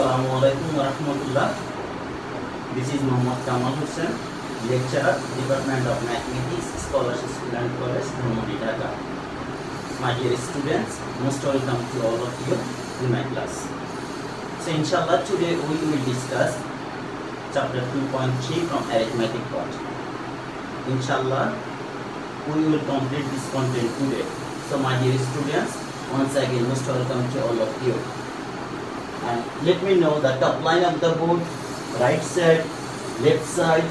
Assalamualaikum warahmatullah. This is Muhammad Kamal Hussain, lecturer, Department of Mathematics, Scholarship Student College, Dharmadi, Dhaka. My dear students, most welcome to all of you in my class. So inshallah today we will discuss chapter 2.3 from arithmetic part. Inshallah we will complete this content today. So my dear students, once again most welcome to all of you. And let me know the top line of the board, right side, left side,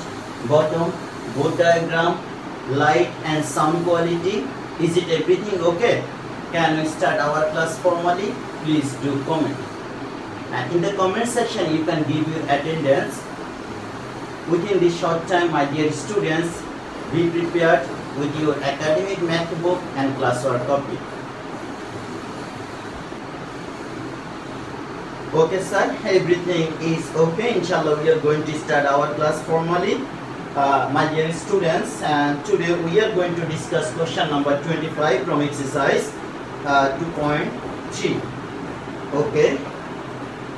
bottom, board diagram, light and sound quality. Is it everything okay? Can we start our class formally? Please do comment. And in the comment section you can give your attendance. Within this short time, my dear students, be prepared with your academic math book and classwork copy. Okay sir, everything is okay. Inshallah we are going to start our class formally, my dear students, and today we are going to discuss question number 25 from exercise 2.3. Okay,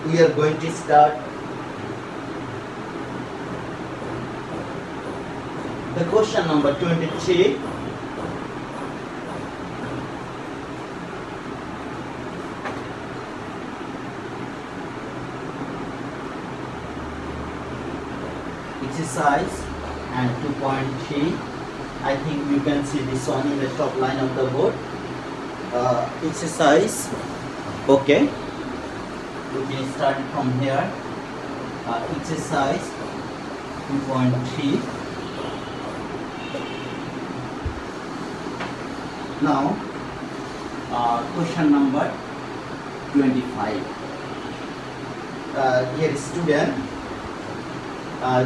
we are going to start the question number 23. Exercise and 2.3. I think you can see this one in the top line of the board. Exercise. Okay, we can start from here. Exercise 2.3. Now question number 25. Dear student,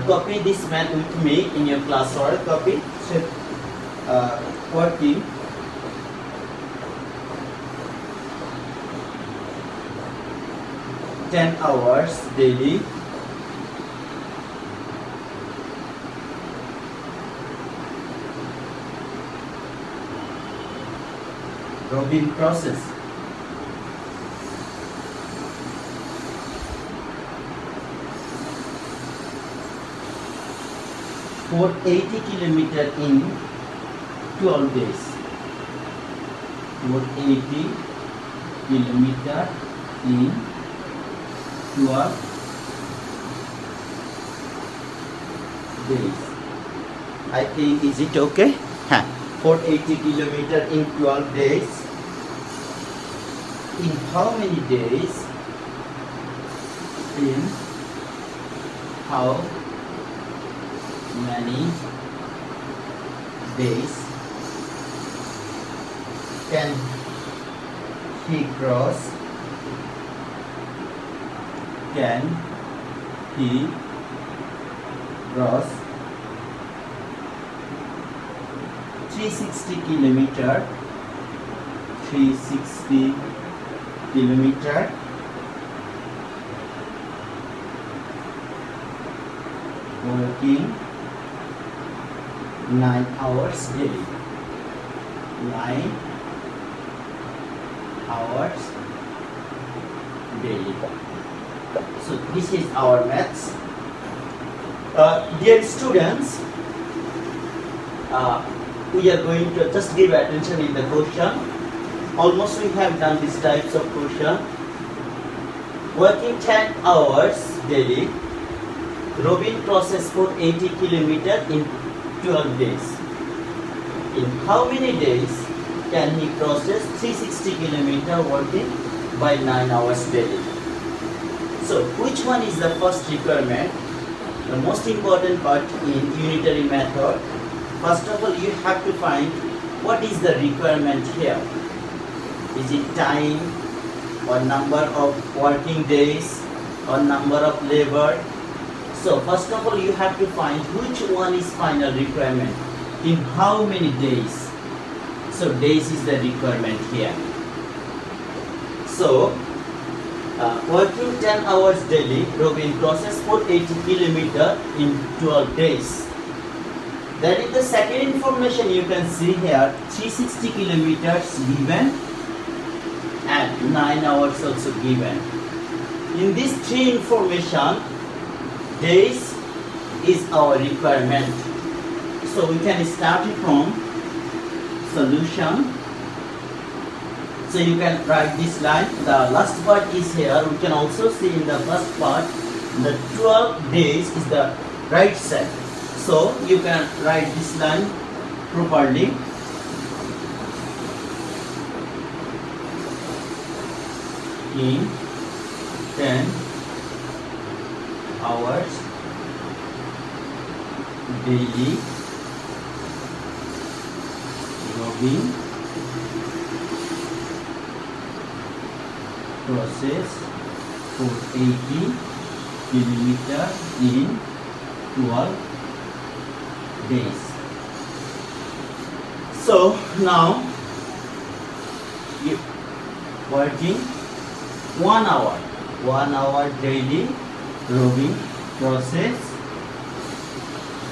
copy this math with me in your classwork. Copy. So, working (10 hours) daily. Robin process. For 80 kilometers in 12 days. For 80 kilometers in 12 days. I think, is it okay? For 80 kilometers in 12 days. In how many days? In how many days can he cross 360 kilometer working 9 hours daily. 9 hours daily. So this is our maths. Dear students, we are going to just give attention in the question. Almost we have done these types of question. Working 10 hours daily. Robin process for 80 kilometers in 12 days. In how many days can he process 360 kilometers working by 9 hours daily? So which one is the first requirement? The most important part in unitary method. First of all, you have to find what is the requirement here. Is it time or number of working days or number of labor? So first of all you have to find which one is final requirement, in how many days. So days is the requirement here. So working 10 hours daily, Robin process for 80 kilometers in 12 days. That is the second information you can see here. 360 kilometers given and 9 hours also given. in these three information, days is our requirement. So we can start it from solution. So you can write this line. The last part is here. We can also see in the first part, the 12 days is the right side. So you can write this line properly. In 10 hours daily robbing process for 80 kilometer in 12 days. So now you working 1 hour daily robbing process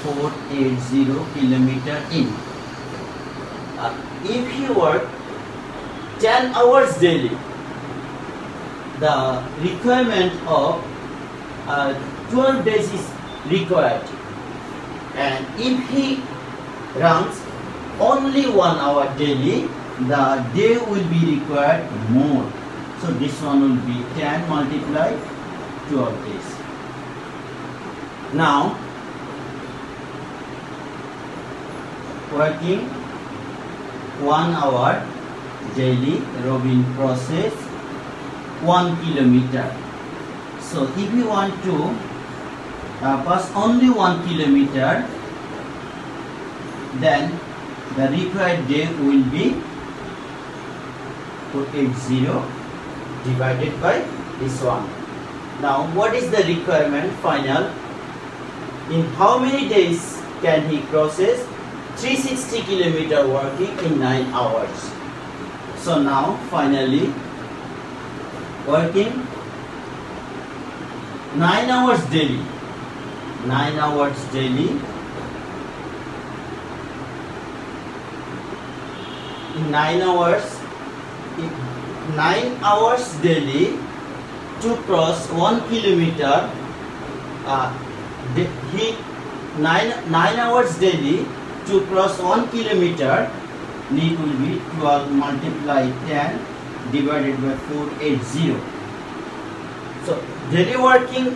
480 kilometer in. If you work 10 hours daily, the requirement of 12 days is required, and if he runs only 1 hour daily, the day will be required more. So this one will be 10 multiplied 12 days. Now working 1 hour daily robbing process 1 kilometer. So if you want to pass only 1 kilometer, then the required day will be 480 divided by this one. Now what is the requirement final? In how many days can he process 360 kilometer working in 9 hours? So now finally working 9 hours daily. 9 hours daily. In 9 hours daily to cross 1 kilometer. He 9 hours daily to cross 1 kilometer. Need will be 12 multiplied 10 divided by 480. So daily working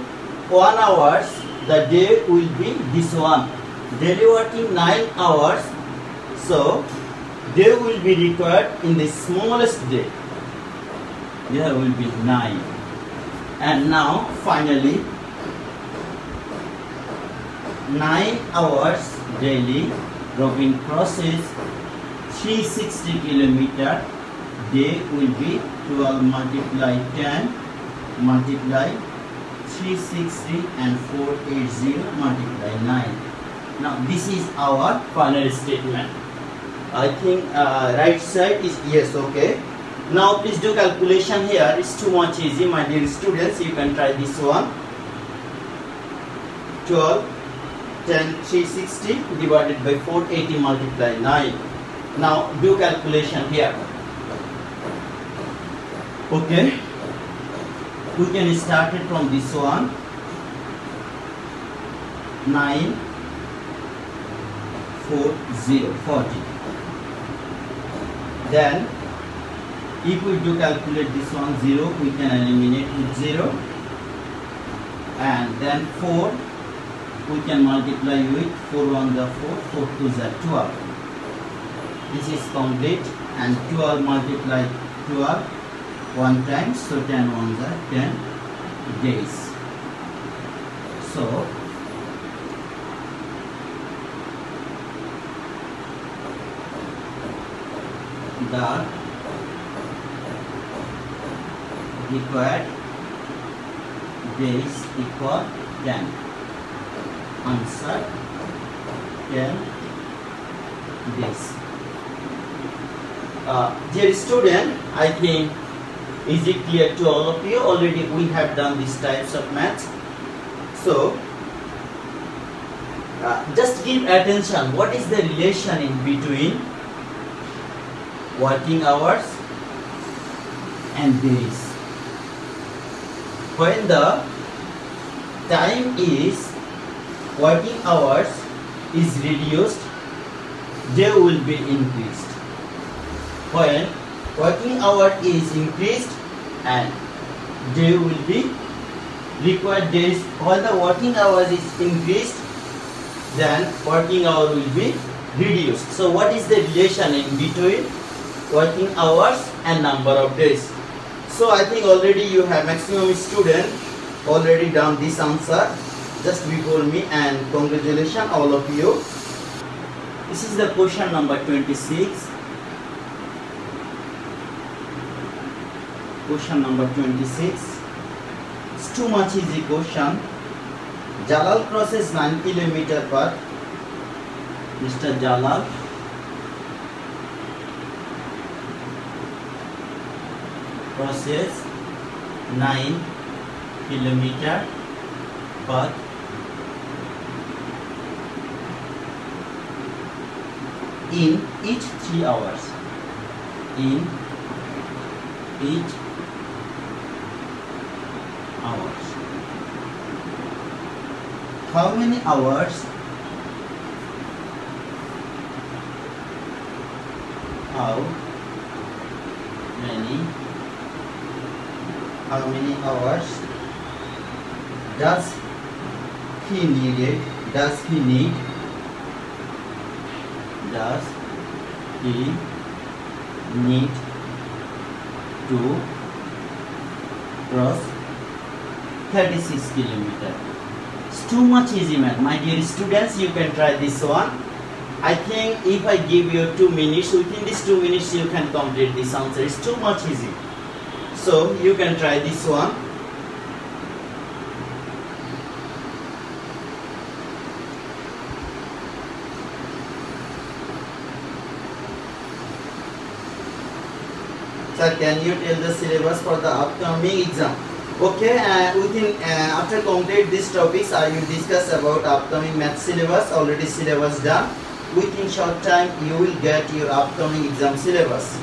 1 hours, the day will be this one. Daily working 9 hours, so day will be required in the smallest day. There will be 9. And now finally 9 hours daily robbing process 360 kilometer. Day will be 12 multiplied 10 multiply 360 and 480 multiply 9. Now this is our final statement. I think right side is yes, okay. Now please do calculation here. It's too much easy, my dear students. You can try this one. 12 10 360 divided by 480 multiply 9. Now do calculation here. Okay, we can start it from this one. 9 40. Then if we do calculate this one 0, we can eliminate with 0, and then 4 we can multiply with 4 1 the 4, 4 2 the 12. This is complete, and 12 multiply 12 1 time, so 10 1 the 10 days. So the required days equal 10. Answer 10 days. Dear student, I think is it clear to all of you? Already we have done these types of maths. So just give attention. What is the relation in between working hours and days? when the time is working hours is reduced, they will be increased. When working hour is increased and they will be required days, when the working hours is increased, then working hour will be reduced. So what is the relation in between working hours and number of days? So I think already you have maximum student already done this answer just before me, and congratulations all of you. This is the question number 26. Question number 26. It's too much easy question. Jalal crosses 9 km per. Mr. Jalal crosses 9 km per in each 3 hours. In each hours. How many hours? How many hours does he need to cross 36 km? It's too much easy, man. My dear students, you can try this one. I think if I give you 2 minutes, within these 2 minutes you can complete this answer. It's too much easy. So you can try this one. Sir, can you tell the syllabus for the upcoming exam? Okay, after complete these topics, I will discuss about upcoming math syllabus. Already syllabus done. Within short time, you will get your upcoming exam syllabus.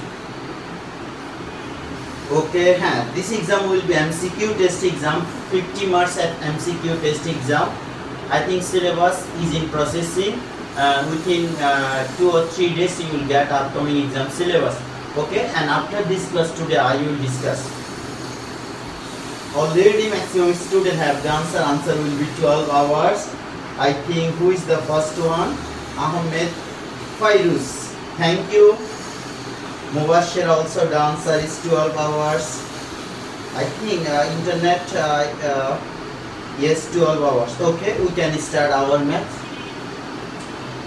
Okay, this exam will be MCQ test exam. 50 marks at MCQ test exam. I think syllabus is in processing. Within 2 or 3 days, you will get upcoming exam syllabus. Okay, and after this class today, I will discuss. Already maximum students have the answer. Answer will be 12 hours. I think who is the first one? Ahmed Fairuz. Thank you. Mubashir also the answer is 12 hours. I think internet, yes, 12 hours. Okay, we can start our math.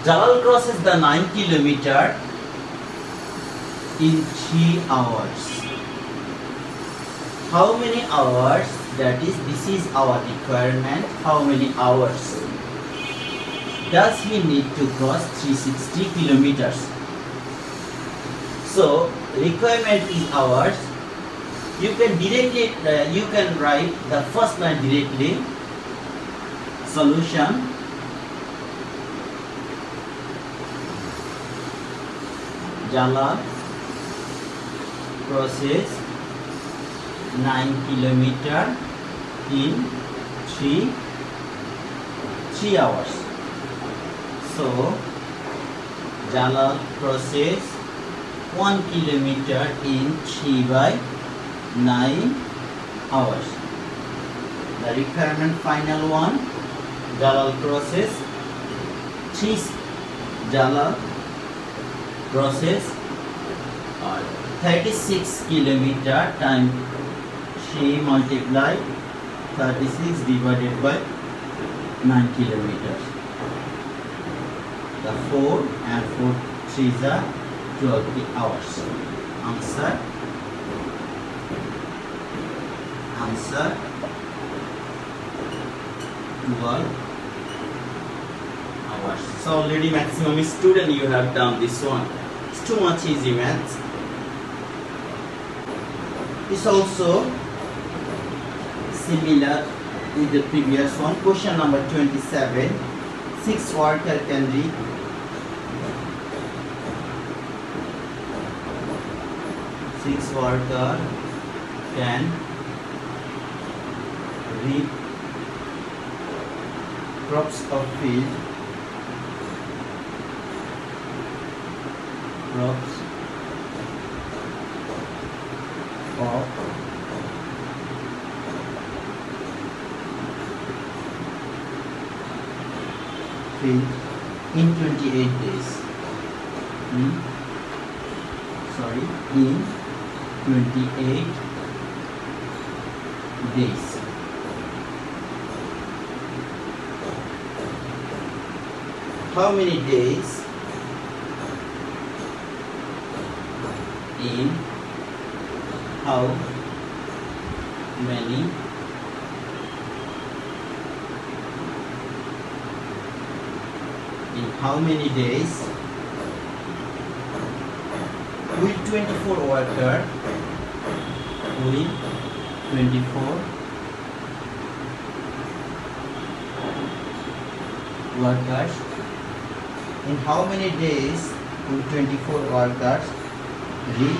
Jalal crosses the 9 km in 3 hours. How many hours? That is, this is our requirement. How many hours does he need to cross 360 kilometers? So requirement is hours. You can directly you can write the first line directly. Solution. Jalal crosses 9 km in 3 hours. So Jalal crosses 1 km in 3 by 9 hours. The requirement final one. Jalal crosses 36 km time 3 multiply 36 divided by 9 kilometers. The 4 and 4 3s are 12 hours. Answer 12 hours. So already maximum student you have done this one. It's too much easy maths. It's also similar with the previous one. Question number 27. 6 workers can read 6 workers can reap crops of field, crops of field in 28 days. In 28 days. How many days in how many days will 24 workers in how many days will 24 workers reap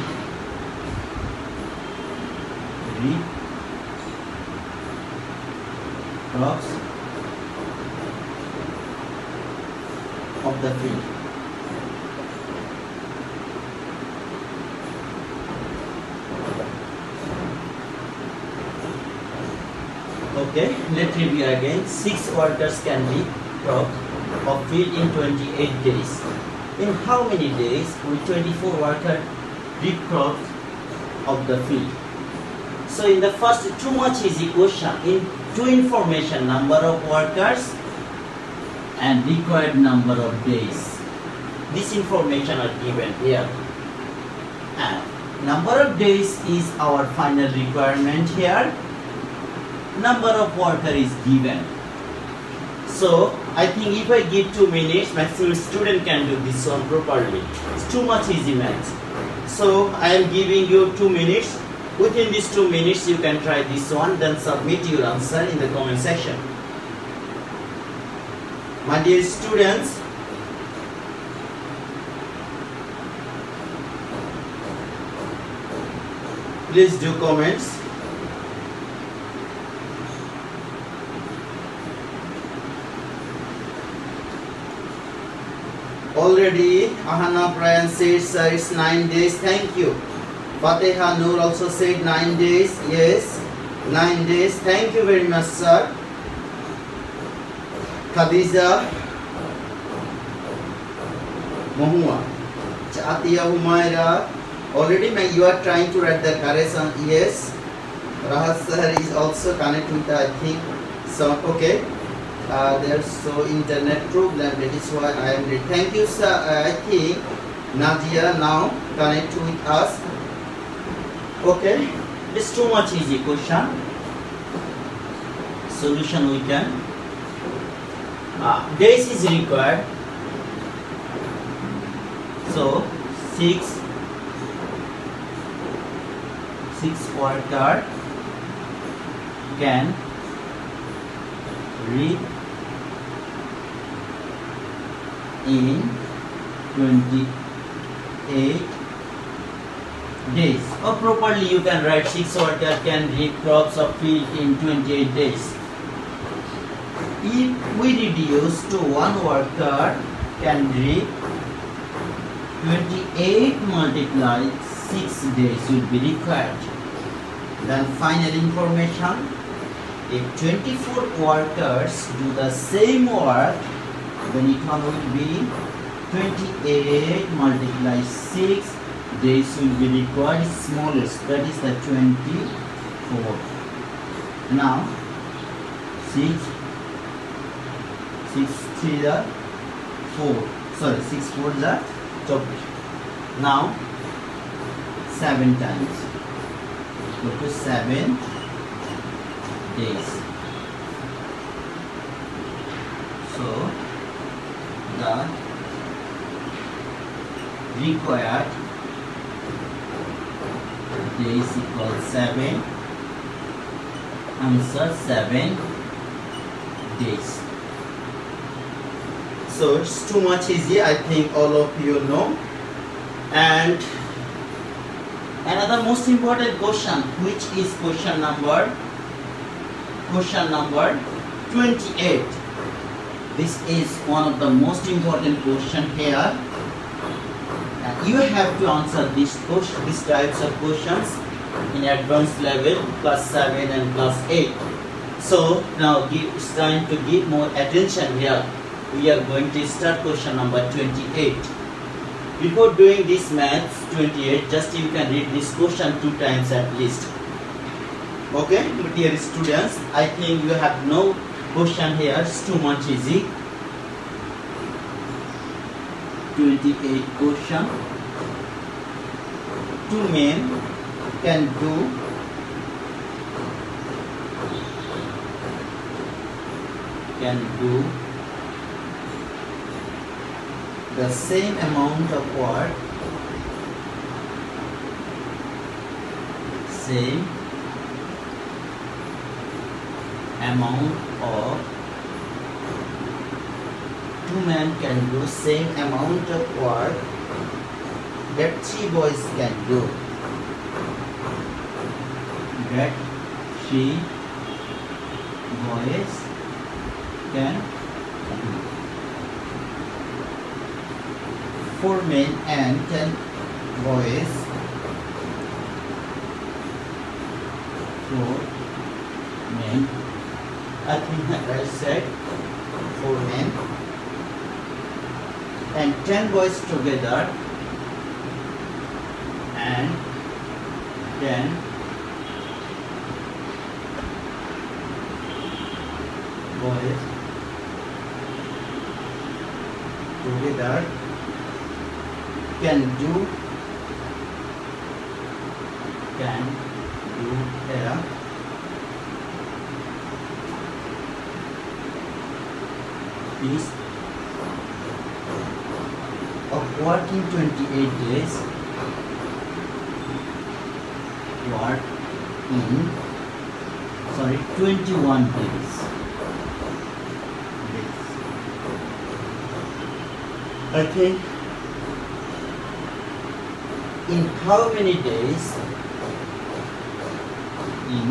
crops of the field? Okay, let's review again. 6 workers can reap crops of field in 28 days. In how many days will 24 workers reap crops of the field? So in the first too much easy question, in two information, number of workers and required number of days. This information are given here. And number of days is our final requirement here. Number of worker is given. So I think if I give 2 minutes, maximum student can do this one properly. It's too much easy maths. So I am giving you 2 minutes. Within these 2 minutes you can try this one, then submit your answer in the comment section. My dear students, please do comments. Already Ahana Prayan said, sir, it's 9 days. Thank you. Fateha Noor also said 9 days. Yes, 9 days. Thank you very much, sir. Khadija Mohua, Atiya Humaira. Already you are trying to write the correction. Yes, Rahat sir is also connected with, I think. So okay. There's so internet problem, that is why I am ready. Thank you, sir. I think Nadia now connect with us. Okay, it's too much easy question. Solution we can. Days is required. So 6 worker can reap in 28 days. Or properly you can write 6 workers can reap crops of field in 28 days. If we reduce to 1 worker can reap, 28 multiplied 6 days will be required. Then final information, if 24 workers do the same work, then it one will be 28 multiplied 6 days will be required, smallest, that is the 24. Now 6 3 are 4, sorry 6 4 are 20. Now 7 times, go to 7 days. So the required days equals 7. Answer 7 days. So it's too much easy, I think all of you know. And another most important question, which is question number question number 28. This is one of the most important question here. You have to answer these types of questions in advanced level, class 7 and class 8. So now it's time to give more attention here. We are going to start question number 28. Before doing this maths 28, just you can read this question 2 times at least. Okay, dear students, I think you have no question here. It's too much easy. 28 question. 2 men can do the same amount of work, two men can do same amount of work that 3 boys can do. That 3 boys can do. 4 men and 10 boys. 4 men. I think I said 4 men and 10 boys together, and 10 boys together can do a piece of work in 28 days. Work in 21 days. I think in how many days? In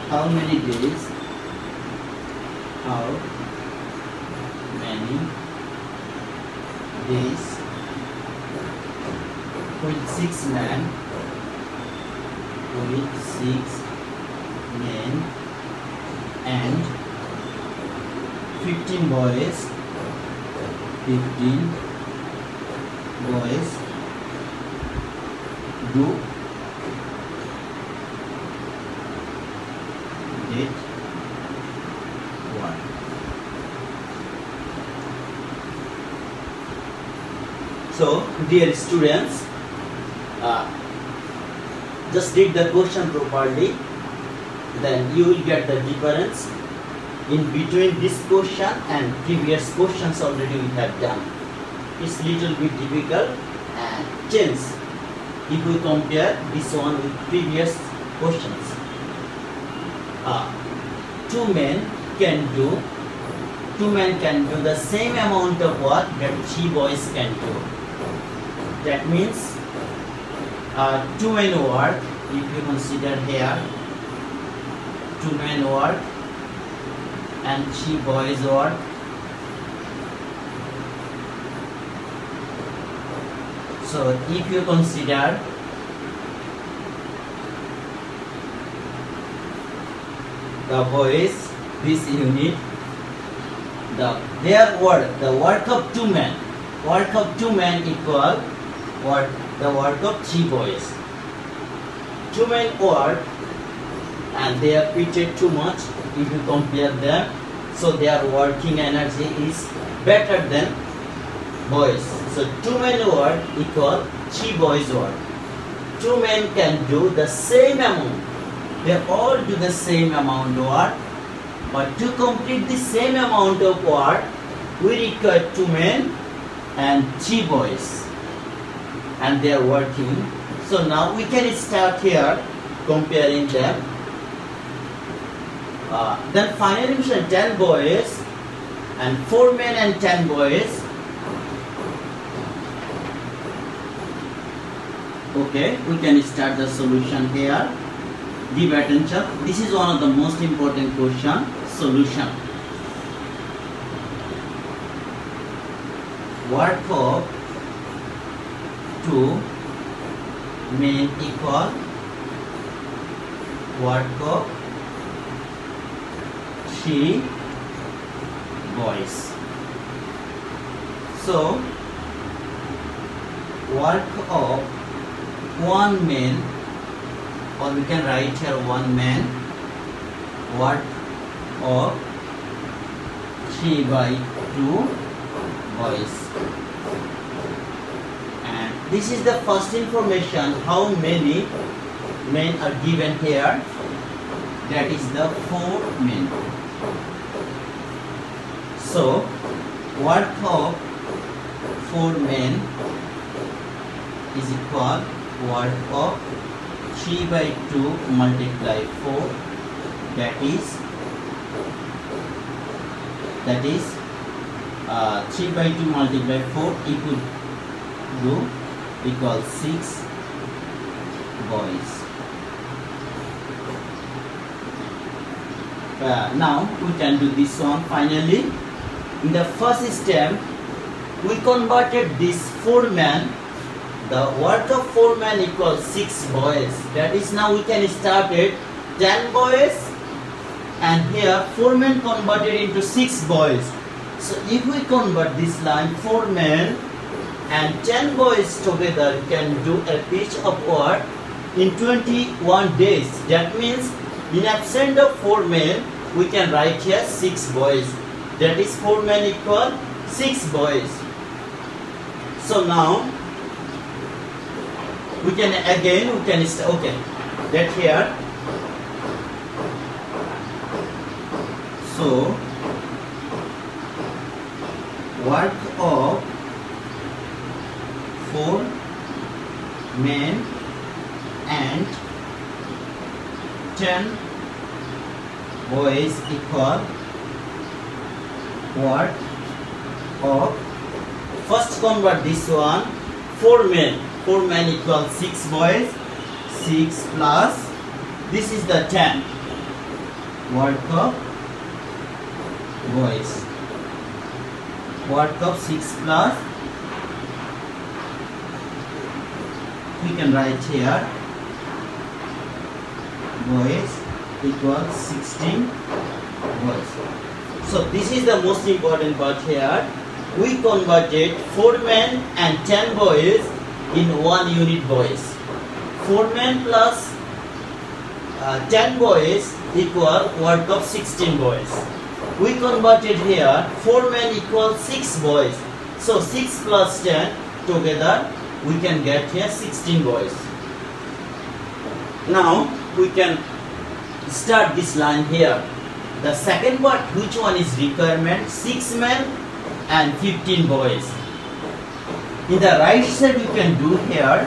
how many days? How many days with 6 men and 15 boys do that one. So, dear students, just read the question properly, then you will get the difference in between this question and previous questions already we have done. It's little bit difficult and tense if we compare this one with previous questions. 2 men can do the same amount of work that 3 boys can do. That means 2 men work, if you consider here 2 men work and 3 boys work. So if you consider the boys, this unit, the work of 2 men, equal the work of 3 boys. 2 men work and they are treated too much if you compare them, so their working energy is better than boys. So 2 men work equal 3 boys work. 2 men can do the same amount. They all do the same amount of work, but to complete the same amount of work, we require 2 men and 3 boys, and they are working. So now we can start here comparing them. Then finally we shall 10 boys and 4 men and 10 boys. Okay, we can start the solution here. Give attention. This is one of the most important question. Solution. Work of 2 men equal work of 3 boys. So work of 1 man, or we can write here 1 man, work of 3 by 2 boys. And this is the first information, how many men are given here. That is the 4 men. So work of 4 men is equal work of 3 by 2 multiply 4, that is 3 by 2 multiply 4 equals 6 boys. Now we can do this one. Finally, in the first step, we converted this 4 men. The work of 4 men equals 6 boys. That is, now we can start it 10 boys, and here 4 men converted into 6 boys. So if we convert this line 4 men and 10 boys together, we can do a pitch upward in 21 days. That means in absence of 4 men, we can write here 6 boys. That is, 4 men equal 6 boys. So now we can okay, that here. So work of 4 men and 10 boys equal work of, first convert this one, 4 men. 4 men equals 6 boys. 6 plus, this is the 10. Work of boys. Work of 6 plus, we can write here boys equals 16 boys. So this is the most important part here. We converted 4 men and 10 boys in 1 unit boys. 4 men plus 10 boys equal work of 16 boys. We converted here 4 men equal 6 boys. So 6 plus 10 together, we can get here 16 boys. Now we can start this line here. The second part, which one is requirement? 6 men and 15 boys. In the right side, we can do here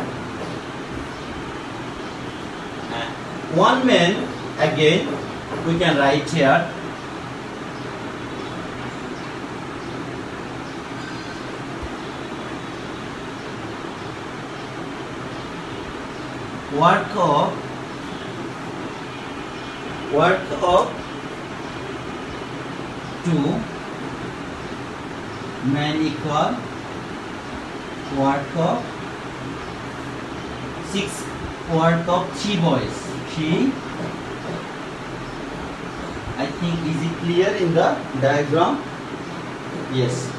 1 man. Again, we can write here work of 2 men equal work of 6, work of 3 boys. 3. I think, is it clear in the diagram? Yes.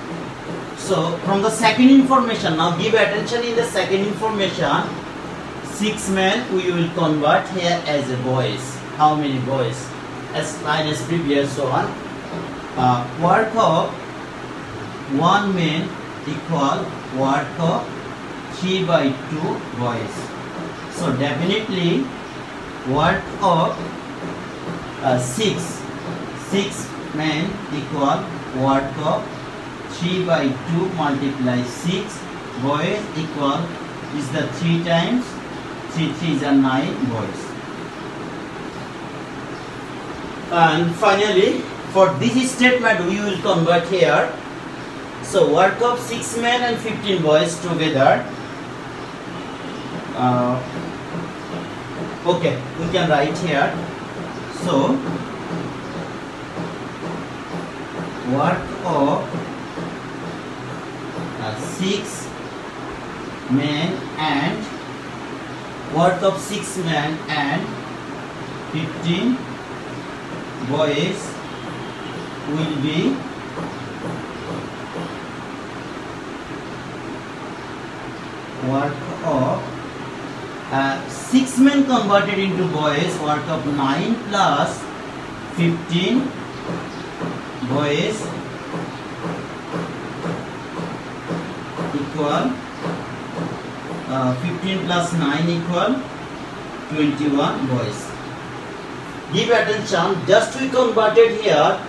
So from the second information, now give attention in the second information. 6 men we will convert here as a boys. How many boys? As line as previous one. Work of 1 man equal work of 3 by 2 boys. So definitely work of 6 men equal work of 3 by 2 multiply 6 boys equal is the 3 times 3 3s are 9 boys. And finally, for this statement we will convert here. So work of 6 men and 15 boys together. Okay, we can write here. So work of 6 men and work of 6 men and 15 boys will be work of 6 men converted into boys, work of 9 plus 15 boys equal 15 plus 9 equal 21 boys. Give attention, just we converted here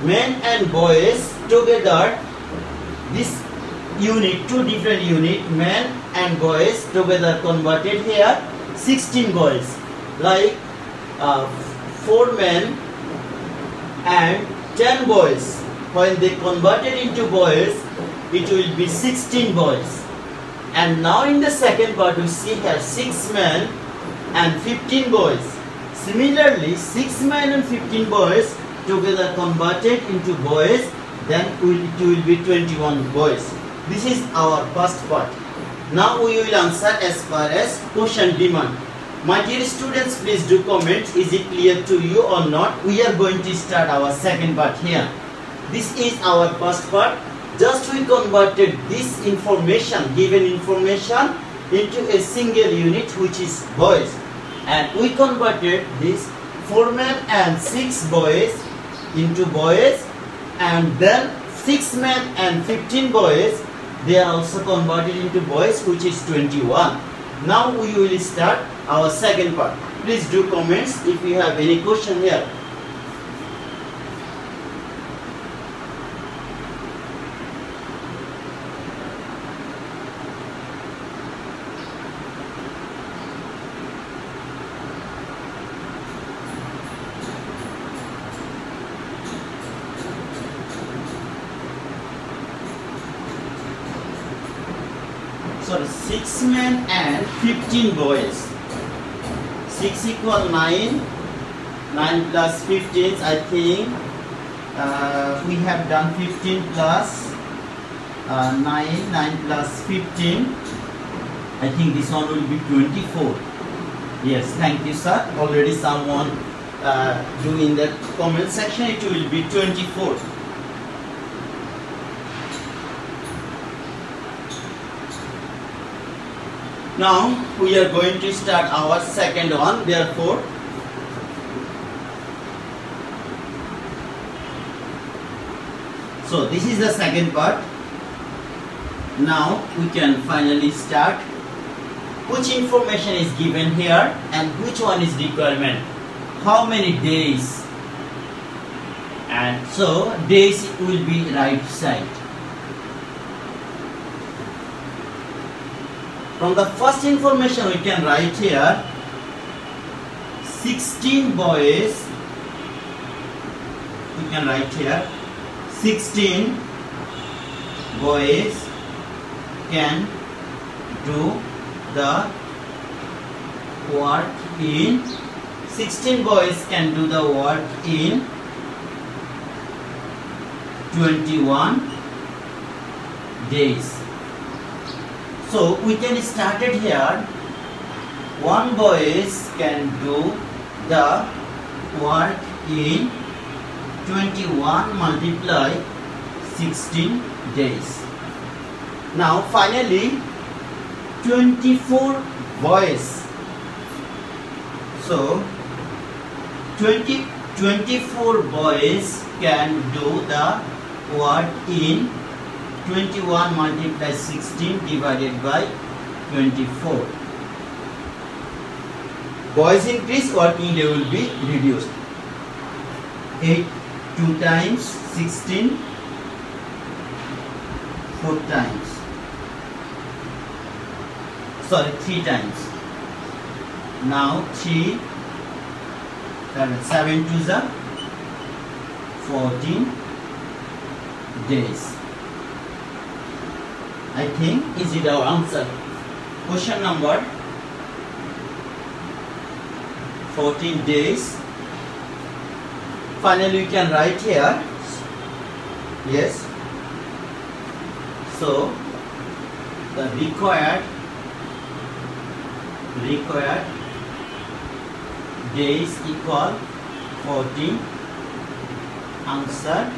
men and boys together. This unit, two different unit, men and boys together converted here 16 boys, like 4 men and 10 boys. When they converted into boys, it will be 16 boys. And now in the second part we see here 6 men and 15 boys. Similarly, 6 men and 15 boys together converted into boys, then it will be 21 boys. This is our first part. Now we will answer as far as question demand. My dear students, please do comment, is it clear to you or not? We are going to start our second part here. This is our first part. Just we converted this information, given information, into a single unit, which is boys. And we converted this 4 men and 6 boys into boys, and then 6 men and 15 boys, they are also converted into boys, which is 21. Now we will start our second part. Please do comments if you have any question here. Sorry, 6 men and 15 boys. 6 equal 9. 9 plus 15, I think we have done 15 plus 9. 9 plus 15. I think this one will be 24. Yes, thank you, sir. Already someone do in the comment section, it will be 24. Now we are going to start our second one. Therefore, so this is the second part. Now we can finally start. Which information is given here and which one is requirement? How many days? And so days will be right side. From the first information we can write here 16 boys. We can write here 16 boys can do the work in 16 boys can do the work in 21 days. So we can start it here. 1 boys can do the work in 21 multiply 16 days. Now finally 24 boys. So 24 boys can do the work in 21 multiplied 16 divided by 24. Boys increase, working day will be reduced. 8 2 times 16, 4 times. Sorry, 3 times. Now 3 7 to the 14 days. I think is it our answer. Question number 14 days. Finally, you can write here. Yes. So the required days equal 14. Answer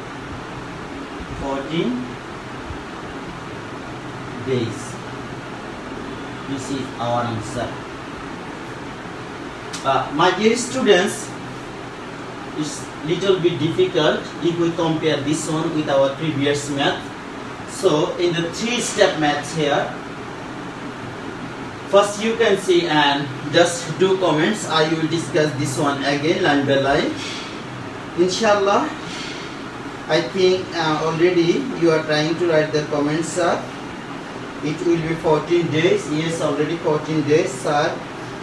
14 days. This is our answer. My dear students, it's little bit difficult if we compare this one with our previous math. So in the 3-step math here, first you can see and just do comments. I will discuss this one again line by line. Inshallah, I think already you are trying to write the comments, sir. It will be 14 days. Yes, already 14 days, sir.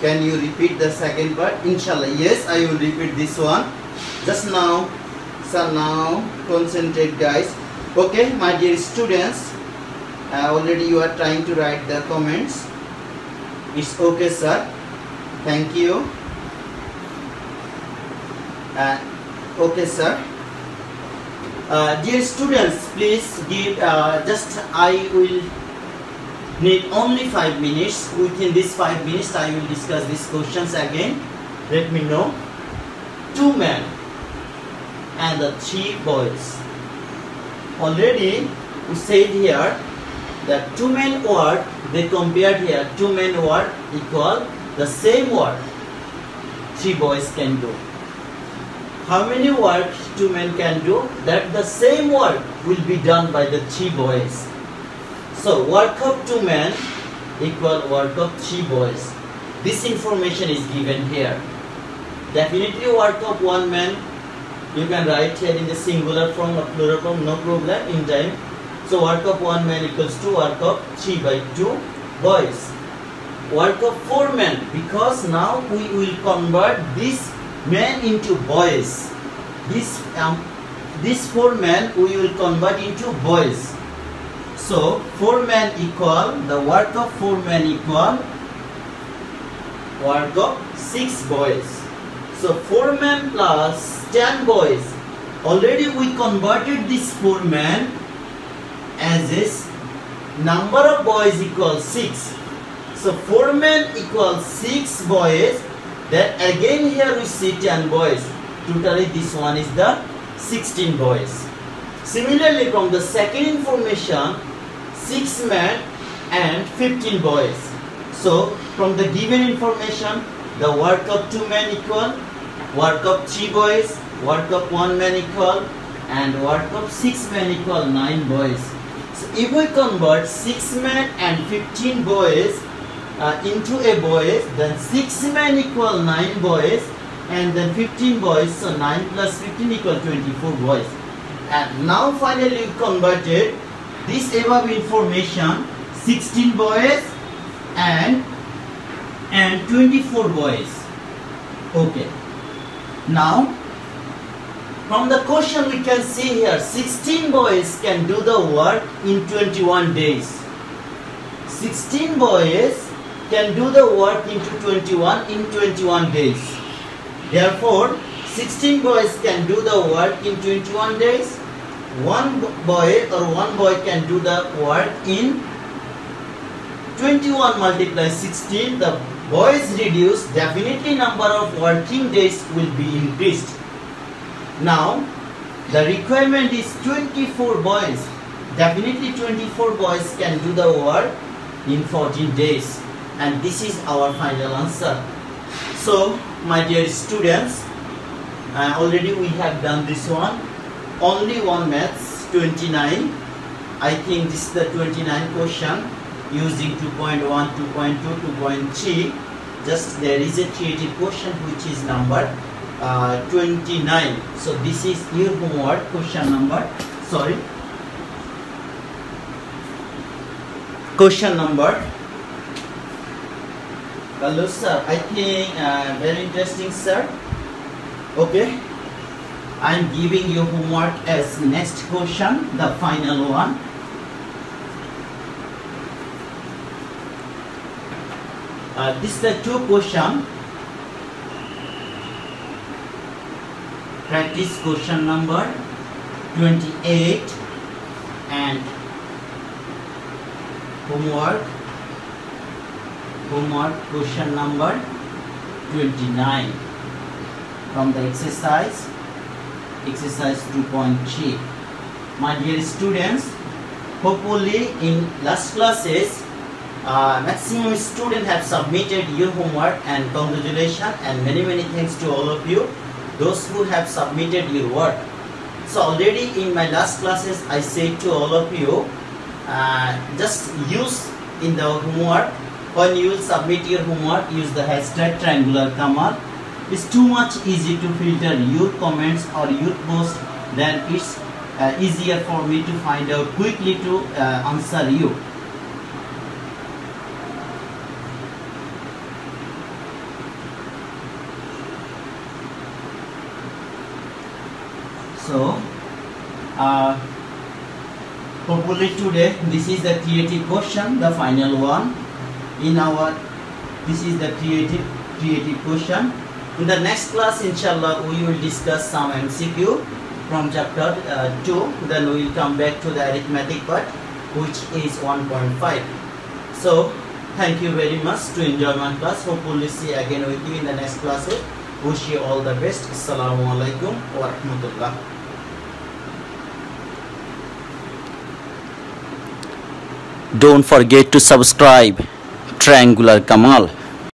Can you repeat the second part? Inshallah, yes, I will repeat this one. Just now, sir, now concentrate, guys. Okay, my dear students, already you are trying to write the comments. It's okay, sir. Thank you. Okay, sir. Dear students, please give I will need only 5 minutes. Within these 5 minutes, I will discuss these questions again. Let me know. 2 men and the 3 boys. Already we said here that 2 men word, they compared here 2 men word equal the same word 3 boys can do. How many words 2 men can do? That the same work will be done by the 3 boys. So work of 2 men equal work of 3 boys. This information is given here. Definitely work of 1 man you can write here in the singular form or plural form, no problem in time. So work of 1 man equals to work of 3 by 2 boys. Work of 4 men, because now we will convert this men into boys. This 4 men we will convert into boys. So 4 men equal, the work of 4 men equal work of 6 boys. So 4 men plus 10 boys. Already we converted this 4 men as this number of boys equals 6. So 4 men equals 6 boys. Then again here we see 10 boys. Totally this one is the 16 boys. Similarly, from the second information, 6 men and 15 boys. So from the given information, the work of 2 men equal work of 3 boys, work of 1 man equal, and work of 6 men equal 9 boys. So if we convert 6 men and 15 boys into a boys, then 6 men equal 9 boys, and then 15 boys, so 9 plus 15 equal 24 boys. And now finally we converted this above information, 16 boys and 24 boys. Okay. Now from the question we can see here 16 boys can do the work in 21 days. 16 boys can do the work into 21 in 21 days. Therefore 16 boys can do the work in 21 days. One boy can do the work in 21 multiplied 16. The boys reduced, definitely number of working days will be increased. Now the requirement is 24 boys. Definitely 24 boys can do the work in 14 days. And this is our final answer. So my dear students, already we have done this one. Only one maths, 29. I think this is the 29 question using 2.1, 2.2, 2.3. Just there is a creative question which is number 29. So this is your homework question number. Sorry. Question number. Hello sir, I think very interesting sir. Okay, I am giving you homework as next question, the final one. This is the 2 question. practice question number 28 and homework question number 29 from the exercise 2.3. My dear students, hopefully in last classes maximum students have submitted your homework, and congratulations and many thanks to all of you, those who have submitted your work. So already in my last classes I said to all of you, just use in the homework, when you will submit your homework, use the hashtag triangular Kamal. It's too much easy to filter your comments or your post, then it's easier for me to find out quickly to answer you. So hopefully today this is the creative question, the final one in our, this is the creative question. In the next class inshallah we will discuss some MCQ from chapter 2, then we will come back to the arithmetic part, which is 1.5. so thank you very much to enjoy my class. Hopefully see again with you in the next class. Wish you all the best. Assalamu alaikum wa rahmatullah. Don't forget to subscribe Triangular Kamal.